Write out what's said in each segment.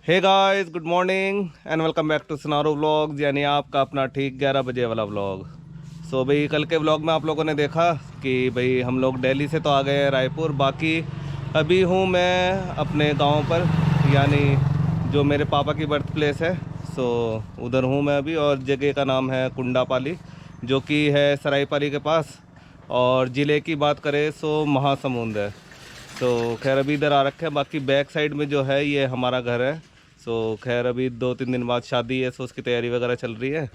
Hey guys, good morning and welcome back to सनारो vlogs, यानी आपका अपना ठीक 11 बजे वाला व्लॉग। सो भाई, कल के व्लॉग में आप लोगों ने देखा कि भाई हम लोग दिल्ली से तो आ गए हैं रायपुर। बाकी अभी हूँ मैं अपने गांव पर, यानी जो मेरे पापा की बर्थ प्लेस है। सो उधर हूँ मैं अभी, और जगह का नाम है कुंडापाली, जो कि है सरायपाली के पास। और ज़िले की बात करें सो महासमुंद है। तो खैर अभी इधर आ रखे हैं। बाकी बैक साइड में जो है ये हमारा घर है। सो खैर अभी 2-3 दिन बाद शादी है, सो उसकी तैयारी वगैरह चल रही है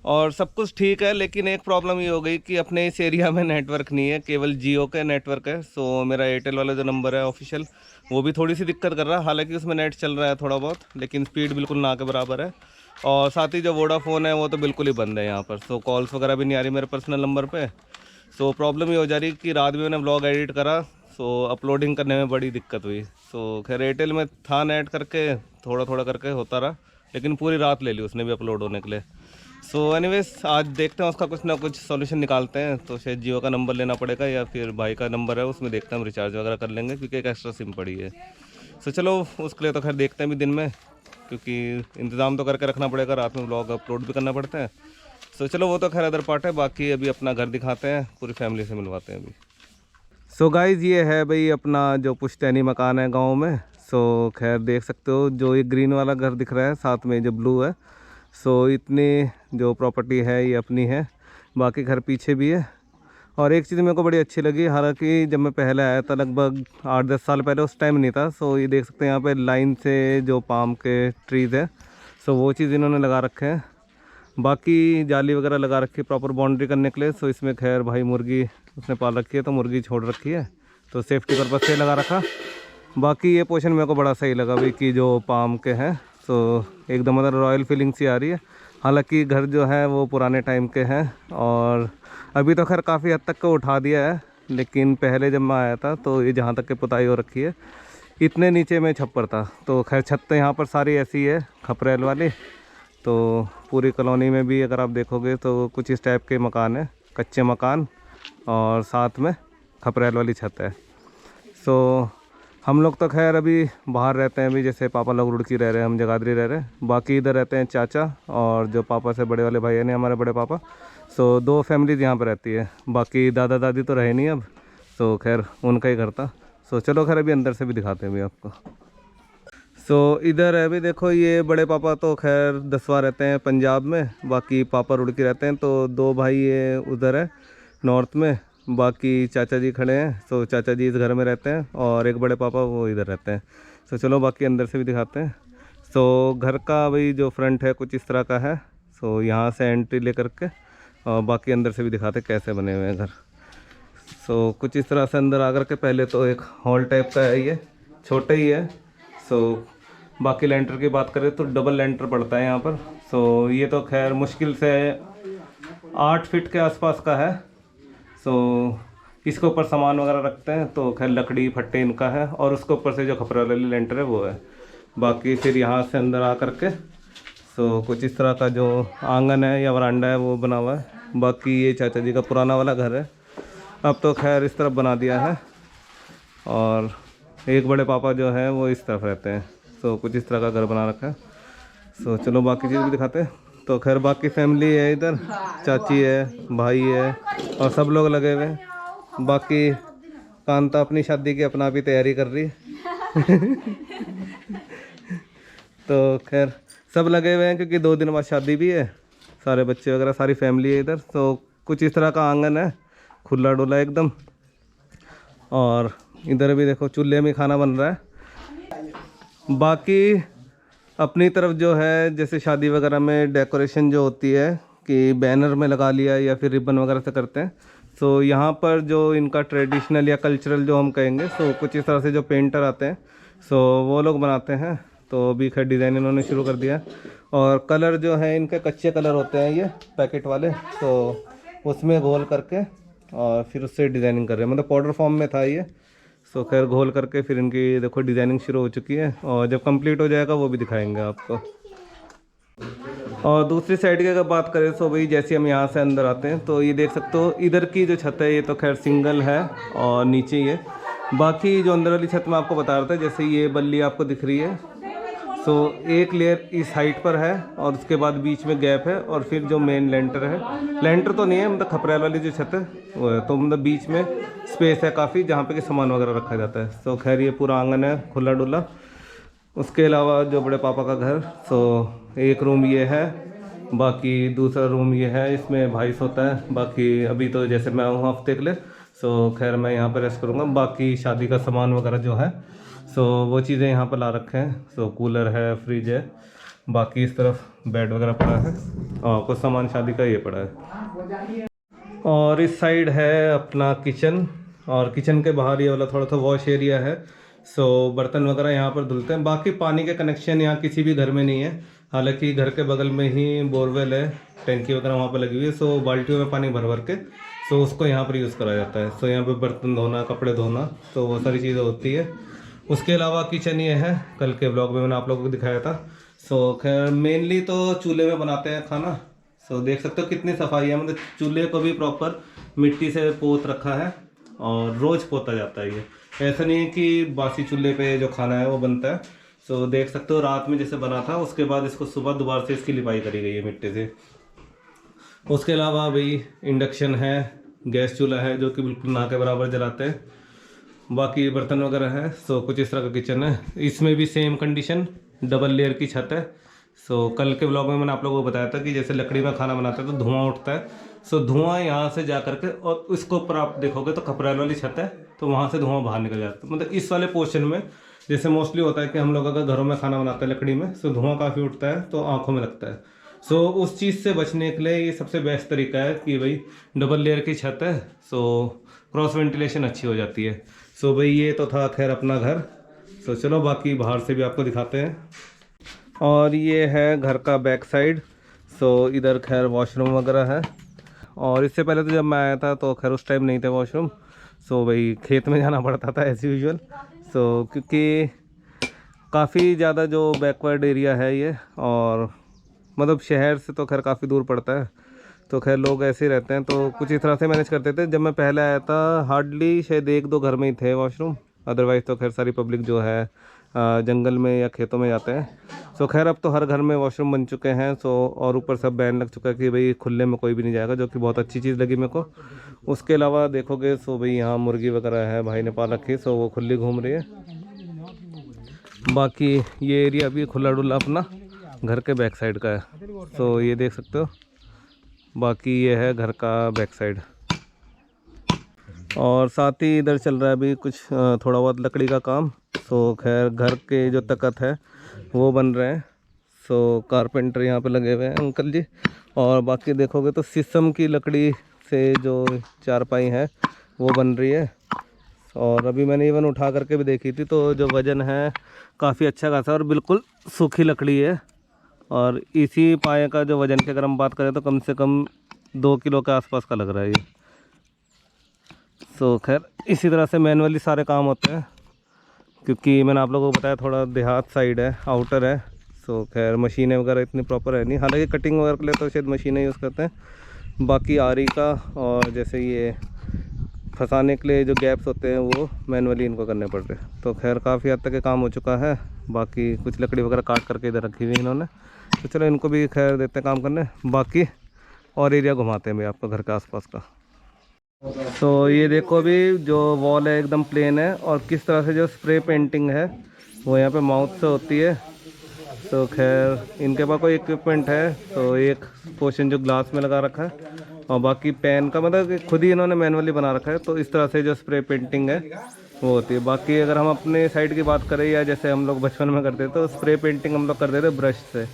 और सब कुछ ठीक है। लेकिन एक प्रॉब्लम ये हो गई कि अपने इस एरिया में नेटवर्क नहीं है, केवल जियो का नेटवर्क है। सो मेरा एयरटेल वाला जो नंबर है ऑफिशियल, वो भी थोड़ी सी दिक्कत कर रहा है। हालांकि उसमें नेट चल रहा है थोड़ा बहुत, लेकिन स्पीड बिल्कुल ना के बराबर है। और साथ ही जो वोडाफोन है वो तो बिल्कुल ही बंद है यहाँ पर। सो कॉल्स वगैरह भी नहीं आ रही मेरे पर्सनल नंबर पर। सो प्रॉब्लम ये हो जा रही कि रात में मैंने व्लॉग एडिट करा, सो अपलोडिंग करने में बड़ी दिक्कत हुई। सो खैर एयरटेल में था नेट करके थोड़ा थोड़ा करके होता रहा, लेकिन पूरी रात ले ली उसने भी अपलोड होने के लिए। सो एनीवेज आज देखते हैं उसका कुछ ना कुछ सॉल्यूशन निकालते हैं। तो शायद जियो का नंबर लेना पड़ेगा या फिर भाई का नंबर है उसमें देखते हैं, हम रिचार्ज वगैरह कर लेंगे क्योंकि एक एक्स्ट्रा सिम पड़ी है। सो चलो उसके लिए तो खैर देखते हैं भी दिन में, क्योंकि इंतज़ाम तो करके रखना पड़ेगा, रात में व्लॉग अपलोड भी करना पड़ता है। सो चलो वो तो खैर अदर पार्ट है। बाकी अभी अपना घर दिखाते हैं, पूरी फैमिली से मिलवाते हैं अभी। सो गाइज़ ये है भाई अपना जो पुश्तैनी मकान है गांव में। सो खैर देख सकते हो, जो ये ग्रीन वाला घर दिख रहा है, साथ में जो ब्लू है। सो इतनी जो प्रॉपर्टी है ये अपनी है। बाकी घर पीछे भी है। और एक चीज़ मेरे को बड़ी अच्छी लगी, हालांकि जब मैं पहले आया था लगभग 8-10 साल पहले, उस टाइम नहीं था। सो ये देख सकते हैं यहाँ पे लाइन से जो पाम के ट्रीज़ है, सो वो चीज़ इन्होंने लगा रखे हैं। बाकी जाली वगैरह लगा रखी है प्रॉपर बाउंड्री करने के लिए। सो इसमें खैर भाई मुर्गी उसने पाल रखी है, तो मुर्गी छोड़ रखी है, तो सेफ्टी पर्पज़ से लगा रखा। बाकी ये पोर्शन मेरे को बड़ा सही लगा भाई कि जो पाम के हैं, सो एकदम मतलब रॉयल फीलिंग सी आ रही है। हालांकि घर जो है वो पुराने टाइम के हैं, और अभी तो खैर काफ़ी हद तक को उठा दिया है। लेकिन पहले जब मैं आया था तो ये जहाँ तक के पुताई हो रखी है, इतने नीचे में छप्पर था। तो खैर छत तो यहाँ पर सारी ऐसी है खपरेल वाली। तो पूरी कॉलोनी में भी अगर आप देखोगे तो कुछ इस टाइप के मकान है, कच्चे मकान, और साथ में खपरेल वाली छत है। सो हम लोग तो खैर अभी बाहर रहते हैं, अभी जैसे पापा लोग रुड़की रह रहे हैं, हम जगाधरी रह रहे हैं। बाकी इधर रहते हैं चाचा और जो पापा से बड़े वाले भाई हैं हमारे बड़े पापा। सो 2 फैमिलीज यहाँ पर रहती है। बाकी दादा दादी तो रहे नहीं अब, सो खैर उनका ही घर था। सो चलो खैर अभी अंदर से भी दिखाते हैं अभी आपको। सो इधर है भी देखो, ये बड़े पापा तो खैर 10वां रहते हैं पंजाब में। बाकी पापा रुड़की रहते हैं, तो 2 भाई ये उधर है नॉर्थ में। बाकी चाचा जी खड़े हैं, सो चाचा जी इस घर में रहते हैं, और एक बड़े पापा वो इधर रहते हैं। सो चलो बाकी अंदर से भी दिखाते हैं। सो घर का भाई जो फ्रंट है कुछ इस तरह का है। सो यहाँ से एंट्री ले करके, और बाकी अंदर से भी दिखाते हैं कैसे बने हुए हैं घर। सो कुछ इस तरह से अंदर आकर के, पहले तो एक हॉल टाइप का है, ये छोटा ही है। सो बाकी लेंटर की बात करें तो डबल लेंटर पड़ता है यहाँ पर। सो ये तो खैर मुश्किल से 8 फीट के आसपास का है। सो इसके ऊपर सामान वगैरह रखते हैं, तो खैर लकड़ी फट्टे इनका है, और उसके ऊपर से जो खपरा वाली लेंटर है वो है। बाकी फिर यहाँ से अंदर आ कर के सो कुछ इस तरह का जो आंगन है या वरांडा है वो बना हुआ है। बाकी ये चाचा जी का पुराना वाला घर है, अब तो खैर इस तरफ बना दिया है, और एक बड़े पापा जो है वो इस तरफ रहते हैं। सो कुछ इस तरह का घर बना रखा है। सो चलो बाकी चीज़ भी दिखाते हैं। तो खैर बाकी फैमिली है इधर, चाची है, भाई है, और सब लोग लगे हुए हैं। बाकी कांता अपनी शादी की अपना भी तैयारी कर रही है तो खैर सब लगे हुए हैं क्योंकि 2 दिन बाद शादी भी है। सारे बच्चे वगैरह सारी फैमिली है इधर। तो कुछ इस तरह का आंगन है, खुला डुला एकदम। और इधर भी देखो चूल्हे में खाना बन रहा है। बाकी अपनी तरफ जो है, जैसे शादी वगैरह में डेकोरेशन जो होती है कि बैनर में लगा लिया या फिर रिबन वगैरह से करते हैं। सो यहाँ पर जो इनका ट्रेडिशनल या कल्चरल जो हम कहेंगे, सो कुछ इस तरह से जो पेंटर आते हैं, सो वो लोग बनाते हैं। तो अभी खैर डिज़ाइन इन्होंने शुरू कर दिया। और कलर जो है इनके कच्चे कलर होते हैं ये पैकेट वाले, तो उसमें घोल करके और फिर उससे डिज़ाइनिंग कर रहे हैं, मतलब पाउडर फॉर्म में था ये। सो खैर घोल करके फिर इनकी देखो डिज़ाइनिंग शुरू हो चुकी है, और जब कंप्लीट हो जाएगा वो भी दिखाएंगे आपको। और दूसरी साइड की अगर बात करें तो भाई जैसे हम यहाँ से अंदर आते हैं तो ये देख सकते हो, इधर की जो छत है ये तो खैर सिंगल है और नीचे ही है। बाकी जो अंदर वाली छत मैं आपको बता रहा था, जैसे ये बल्ली आपको दिख रही है, सो एक लेयर इस हाइट पर है और उसके बाद बीच में गैप है और फिर जो मेन लेंटर है, लेंटर तो नहीं है मतलब खपरेल वाली जो छत है वो है, तो मतलब बीच में स्पेस है काफ़ी जहाँ पे कि सामान वगैरह रखा जाता है। सो खैर ये पूरा आंगन है खुला डुला। उसके अलावा जो बड़े पापा का घर, सो एक रूम ये है, बाकी दूसरा रूम ये है, इसमें भाई सोता है। बाकी अभी तो जैसे मैं हूँ हफ्ते के लिए, सो खैर मैं यहाँ पर रेस्ट करूँगा। बाकी शादी का सामान वगैरह जो है सो वो चीज़ें यहाँ पर ला रखे हैं। सो कूलर है, फ्रिज है, बाकी इस तरफ बेड वगैरह पड़ा है और कुछ सामान शादी का ये पड़ा है। और इस साइड है अपना किचन, और किचन के बाहर ये वाला थोड़ा सा वॉश एरिया है। सो बर्तन वगैरह यहाँ पर धुलते हैं। बाकी पानी के कनेक्शन यहाँ किसी भी घर में नहीं है, हालांकि घर के बगल में ही बोरवेल है, टैंकी वगैरह वहाँ पर लगी हुई है। सो बाल्टियों में पानी भर भर के सो उसको यहाँ पर यूज़ करा जाता है। सो यहाँ पे बर्तन धोना, कपड़े धोना, तो वो सारी चीज़ें होती है। उसके अलावा किचन ये है, कल के ब्लॉग में मैंने आप लोगों को दिखाया था। सो खैर मेनली तो चूल्हे में बनाते हैं खाना। सो देख सकते हो कितनी सफाई है, मतलब चूल्हे को भी प्रॉपर मिट्टी से पोत रखा है और रोज़ पोता जाता है। ये ऐसा नहीं है कि बासी चूल्हे पे जो खाना है वो बनता है। सो देख सकते हो रात में जैसे बना था, उसके बाद इसको सुबह दोबारा से इसकी लिपाई करी गई है मिट्टी से। उसके अलावा भाई इंडक्शन है, गैस चूल्हा है जो कि बिल्कुल ना के बराबर जलाते हैं। बाकी बर्तन वगैरह है। सो कुछ इस तरह का किचन है। इसमें भी सेम कंडीशन, डबल लेयर की छत है। सो कल के ब्लॉग में मैंने आप लोगों को बताया था कि जैसे लकड़ी में खाना बनाते हैं तो धुआं उठता है। सो धुआं यहाँ से जा करके, और इसको ऊपर आप देखोगे तो खपरेल वाली छत है, तो वहाँ से धुआं बाहर निकल जाता है। मतलब इस वाले पोर्शन में जैसे मोस्टली होता है कि हम लोग अगर घरों में खाना बनाते हैं लकड़ी में, सो धुआं काफ़ी उठता है तो आँखों में लगता है। सो उस चीज़ से बचने के लिए ये सबसे बेस्ट तरीका है कि भाई डबल लेयर की छत है, सो क्रॉस वेंटिलेशन अच्छी हो जाती है। सो भाई ये तो था खैर अपना घर। सो चलो बाकी बाहर से भी आपको दिखाते हैं। और ये है घर का बैक साइड। सो इधर खैर वॉशरूम वगैरह है, और इससे पहले तो जब मैं आया था तो खैर उस टाइम नहीं थे वॉशरूम। सो भाई खेत में जाना पड़ता था एज यूजुअल। सो क्योंकि काफ़ी ज़्यादा जो बैकवर्ड एरिया है ये, और मतलब शहर से तो खैर काफ़ी दूर पड़ता है, तो खैर लोग ऐसे ही रहते हैं, तो कुछ इस तरह से मैनेज करते थे। जब मैं पहले आया था हार्डली शायद एक दो घर में ही थे वॉशरूम, अदरवाइज़ तो खैर सारी पब्लिक जो है जंगल में या खेतों में जाते हैं। सो खैर अब तो हर घर में वॉशरूम बन चुके हैं। सो और ऊपर सब बैन लग चुका है कि भाई खुले में कोई भी नहीं जाएगा, जो कि बहुत अच्छी चीज़ लगी मेरे को। उसके अलावा देखोगे सो भाई यहाँ मुर्गी वगैरह है, भाई ने पाल रखी, सो वो खुली घूम रही है। बाकी ये एरिया भी खुला डुला अपना घर के बैक साइड का है। सो ये देख सकते हो। बाकी ये है घर का बैक साइड, और साथ ही इधर चल रहा है अभी कुछ थोड़ा बहुत लकड़ी का काम। सो खैर घर के जो तख्त है वो बन रहे हैं। सो कारपेंटर यहाँ पे लगे हुए हैं अंकल जी। और बाकी देखोगे तो शीशम की लकड़ी से जो चारपाई है वो बन रही है। और अभी मैंने इवन उठा करके भी देखी थी, तो जो वज़न है काफ़ी अच्छा खासा और बिल्कुल सूखी लकड़ी है। और इसी पाए का जो वज़न की अगर हम बात करें तो कम से कम 2 किलो के आसपास का लग रहा है ये। सो खैर इसी तरह से मैनुअली सारे काम होते हैं, क्योंकि मैंने आप लोगों को बताया थोड़ा देहात साइड है, आउटर है। सो खैर मशीनें वगैरह इतनी प्रॉपर है नहीं, हालांकि कटिंग वगैरह के लिए तो शायद मशीनें यूज़ करते हैं। बाकी आरी का और जैसे ये फंसाने के लिए जो गैप्स होते हैं वो मैनुअली इनको करने पड़ रहे हैं। तो खैर काफ़ी हद तक काम हो चुका है। बाकी कुछ लकड़ी वगैरह काट करके इधर रखी हुई इन्होंने, तो चलो इनको भी खैर देते हैं काम करने। बाकी और एरिया घुमाते हैं भाई आपको घर के आसपास का। तो ये देखो अभी जो वॉल है एकदम प्लेन है, और किस तरह से जो स्प्रे पेंटिंग है वो यहाँ पे माउथ से होती है। तो खैर इनके पास कोई इक्विपमेंट है, तो एक पोर्शन जो ग्लास में लगा रखा है, और बाकी पेन का मतलब कि खुद ही इन्होंने मैनुअली बना रखा है। तो इस तरह से जो स्प्रे पेंटिंग है वो होती है। बाकी अगर हम अपने साइड की बात करें, या जैसे हम लोग बचपन में करते तो स्प्रे पेंटिंग हम लोग करते थे ब्रश से,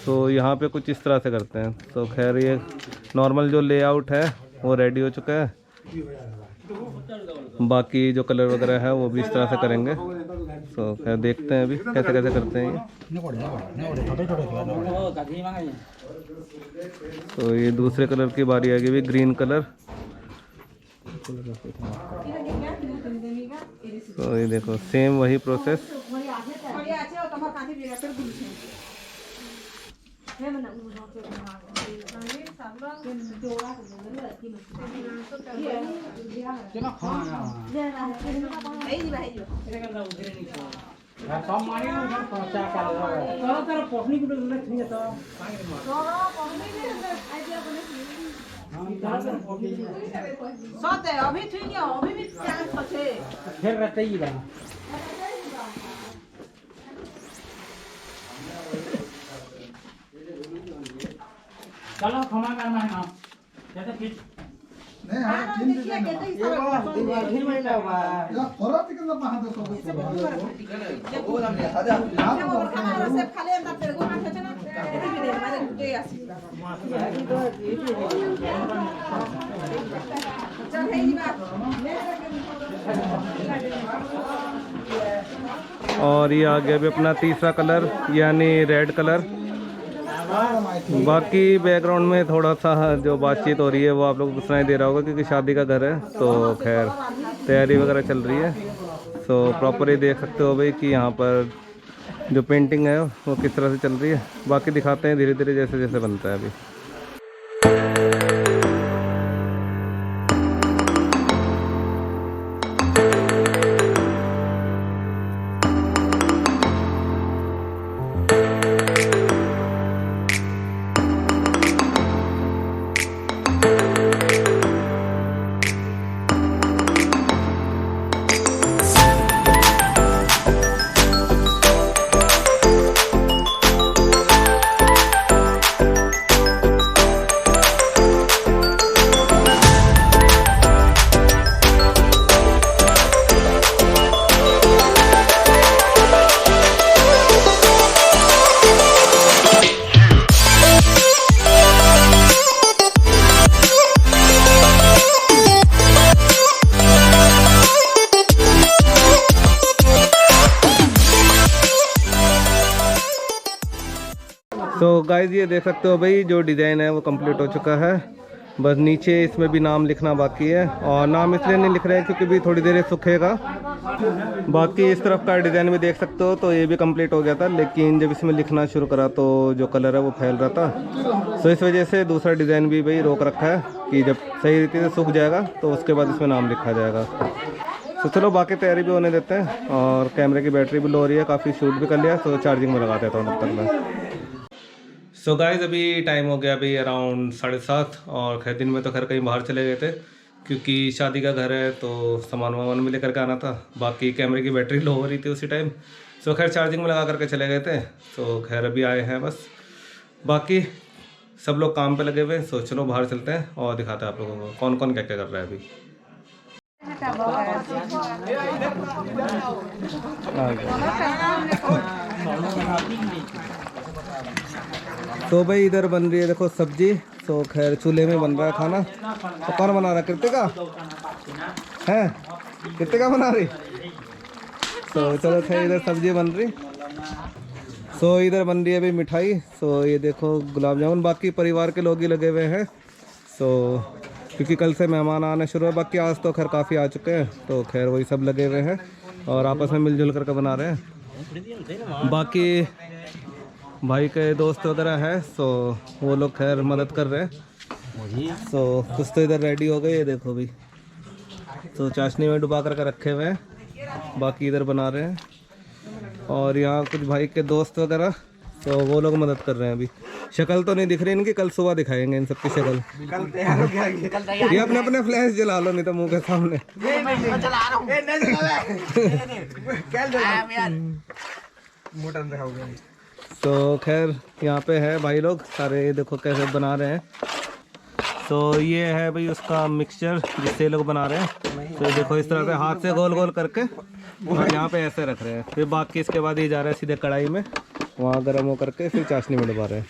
तो यहाँ पे कुछ इस तरह से करते हैं। तो खैर ये नॉर्मल जो लेआउट है वो रेडी हो चुका है। बाकी जो कलर वगैरह है वो भी इस तरह से करेंगे। तो खैर देखते हैं अभी कैसे कैसे करते हैं ये। तो ये दूसरे कलर की बारी आ गई भी, ग्रीन कलर। तो ये देखो सेम वही प्रोसेस। अभी ठीक है, अभी भी फिर रहते ही रहा। चलो क्षमा करना है ना जैसे फिर नहीं हाँ तीन दिन ये में ना बा या खरा टिकन ना पहाड़ तो वो हमने आजा से खाले अंदर तेरे को ना सोचना ऐसे भी दे हमारे गुटे आसी चल है जी बात और ये आ गया अभी अपना तीसरा कलर यानी रेड कलर। बाकी बैकग्राउंड में थोड़ा सा जो बातचीत हो रही है वो आप लोगों को सुनाई दे रहा होगा क्योंकि शादी का घर है, तो खैर तैयारी वगैरह चल रही है। सो प्रॉपर ही देख सकते हो भाई कि यहाँ पर जो पेंटिंग है वो किस तरह से चल रही है। बाकी दिखाते हैं धीरे धीरे जैसे जैसे बनता है अभी। तो गाइस ये देख सकते हो भाई जो डिज़ाइन है वो कंप्लीट हो चुका है। बस नीचे इसमें भी नाम लिखना बाकी है और नाम इसलिए नहीं लिख रहे हैं क्योंकि भी थोड़ी देर सूखेगा। बाकी इस तरफ का डिज़ाइन भी देख सकते हो तो ये भी कंप्लीट हो गया था, लेकिन जब इसमें लिखना शुरू करा तो जो कलर है वो फैल रहा था, तो इस वजह से दूसरा डिज़ाइन भी भाई रोक रखा है कि जब सही तरीके से सूख जाएगा तो उसके बाद इसमें नाम लिखा जाएगा। तो चलो बाकी तैयारी भी होने देते हैं और कैमरे की बैटरी भी लो हो रही है, काफ़ी शूट भी कर लिया, तो चार्जिंग में लगा देता हूँ तब तक मैं। सो गाइस अभी टाइम हो गया अभी अराउंड 7:30 और खैर दिन में तो खैर कहीं बाहर चले गए थे क्योंकि शादी का घर है तो सामान वामान भी लेकर के आना था। बाकी कैमरे की बैटरी लो हो रही थी उसी टाइम, सो खैर चार्जिंग में लगा करके चले गए थे। तो खैर अभी आए हैं बस, बाकी सब लोग काम पे लगे हुए हैं। सो चलो बाहर चलते हैं और दिखाते हैं आप लोगों को कौन कौन क्या क्या कर रहा है अभी। तो भाई इधर बन रही है देखो सब्जी, तो खैर चूल्हे में बन रहा है खाना। तो कौन बना रहा है? कृतिका है, कृतिका बना रही। तो चलो खैर इधर सब्जी बन रही। सो इधर बन रही है भाई मिठाई। सो ये देखो गुलाब जामुन, बाकी परिवार के लोग ही लगे हुए हैं। सो क्योंकि कल से मेहमान आना शुरू है, बाकी आज तो खैर काफ़ी आ चुके हैं, तो खैर वही सब लगे हुए हैं और आपस में मिलजुल करके बना रहे हैं। बाकी भाई के दोस्त वगैरह है, सो वो लोग खैर मदद कर रहे हैं। सो कुछ तो इधर रेडी हो गए, ये देखो भी, तो चाशनी में डुबा करके रखे हुए हैं, बाकी इधर बना रहे हैं। और यहाँ कुछ भाई के दोस्त वगैरह, तो वो लोग मदद कर रहे हैं। अभी शक्ल तो नहीं दिख रही इनकी, कल सुबह दिखाएंगे इन सबकी शक्ल। ये अपने अपने फ्लैश जला लो नहीं तो मुंह के सामने। तो खैर यहाँ पे है भाई लोग सारे, देखो कैसे बना रहे हैं। तो ये है भाई उसका मिक्सचर जिससे ये लोग बना रहे हैं। तो देखो इस तरह से हाथ से गोल गोल करके और यहाँ पे ऐसे रख रहे हैं। फिर बाकी इसके बाद ये जा रहा है सीधे कढ़ाई में, वहाँ गर्म हो करके फिर चाशनी में डुबा रहे हैं।